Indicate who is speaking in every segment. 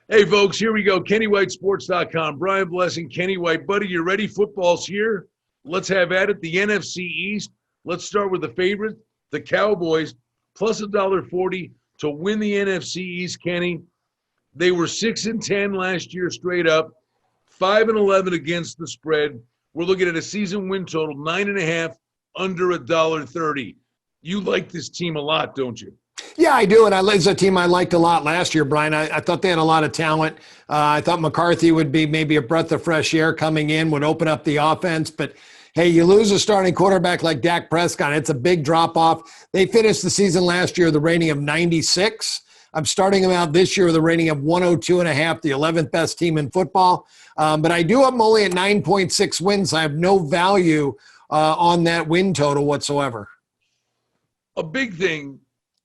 Speaker 1: Hey, folks, here we go. KennyWhiteSports.com. Brian Blessing, Kenny White. Buddy, you ready? Football's here. Let's have at it. The NFC East. Let's start with the favorite, the Cowboys, plus $1.40 to win the NFC East, Kenny. They were 6-10 last year straight up, 5-11 against the spread. We're looking at a season win total, 9.5, under $1.30. You like this team a lot, don't you?
Speaker 2: Yeah, I do, and it's a team I liked a lot last year, Brian. I thought they had a lot of talent. I thought McCarthy would be maybe a breath of fresh air coming in, would open up the offense. But, hey, you lose a starting quarterback like Dak Prescott, it's a big drop-off. They finished the season last year with a rating of 96. I'm starting them out this year with a rating of 102.5, the 11th best team in football. But I do have them only at 9.6 wins. I have no value on that win total whatsoever.
Speaker 1: A big thing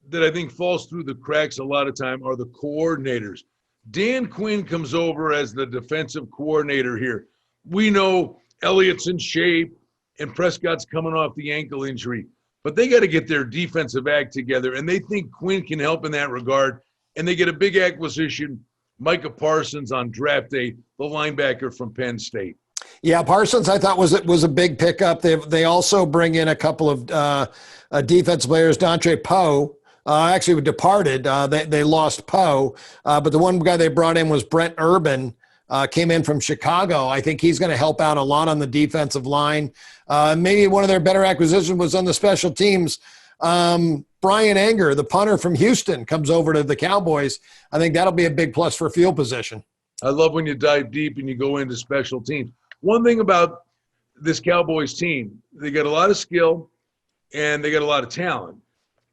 Speaker 1: that I think falls through the cracks a lot of time are the coordinators. Dan Quinn comes over as the defensive coordinator here. We know Elliott's in shape and Prescott's coming off the ankle injury, but they got to get their defensive act together, and they think Quinn can help in that regard, and they get a big acquisition, Micah Parsons on draft day, the linebacker from Penn State.
Speaker 2: Yeah, Parsons I thought was a big pickup. They also bring in a couple of defense players, Dontre Poe. Actually departed. They lost Poe, but the one guy they brought in was Brent Urban, came in from Chicago. I think he's going to help out a lot on the defensive line. Maybe one of their better acquisitions was on the special teams. Brian Anger, the punter from Houston, comes over to the Cowboys. I think that'll be a big plus for field position.
Speaker 1: I love when you dive deep and you go into special teams. One thing about this Cowboys team, they got a lot of skill and they got a lot of talent.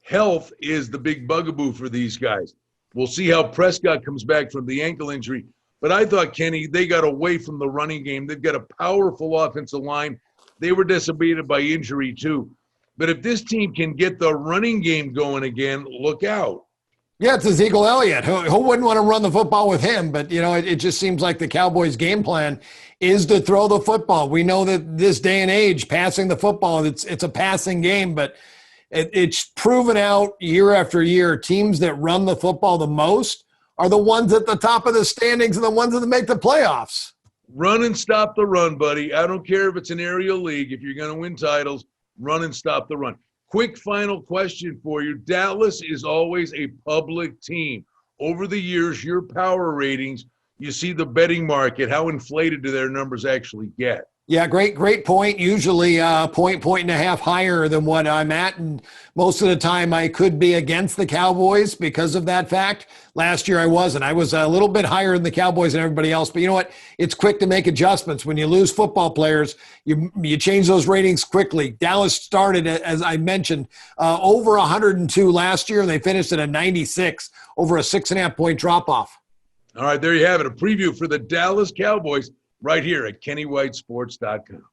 Speaker 1: Health is the big bugaboo for these guys. We'll see how Prescott comes back from the ankle injury. But I thought, Kenny, they got away from the running game. They've got a powerful offensive line. They were decimated by injury too. But if this team can get the running game going again, look out.
Speaker 2: Yeah, it's Ezekiel Elliott. Who wouldn't want to run the football with him? But, it just seems like the Cowboys' game plan is to throw the football. We know that this day and age, passing the football, it's a passing game, but it's proven out year after year. Teams that run the football the most are the ones at the top of the standings and the ones that make the playoffs.
Speaker 1: Run and stop the run, buddy. I don't care if it's an aerial league. If you're going to win titles, run and stop the run. Quick final question for you. Dallas is always a public team. Over the years, your power ratings, you see the betting market, how inflated do their numbers actually get?
Speaker 2: Yeah, great point. Usually point and a half higher than what I'm at. And most of the time I could be against the Cowboys because of that fact. Last year I wasn't. I was a little bit higher than the Cowboys and everybody else. But you know what? It's quick to make adjustments. When you lose football players, you change those ratings quickly. Dallas started, as I mentioned, over 102 last year. And they finished at a 96, over a 6.5 point drop-off.
Speaker 1: All right, there you have it. A preview for the Dallas Cowboys right here at KennyWhiteSports.com.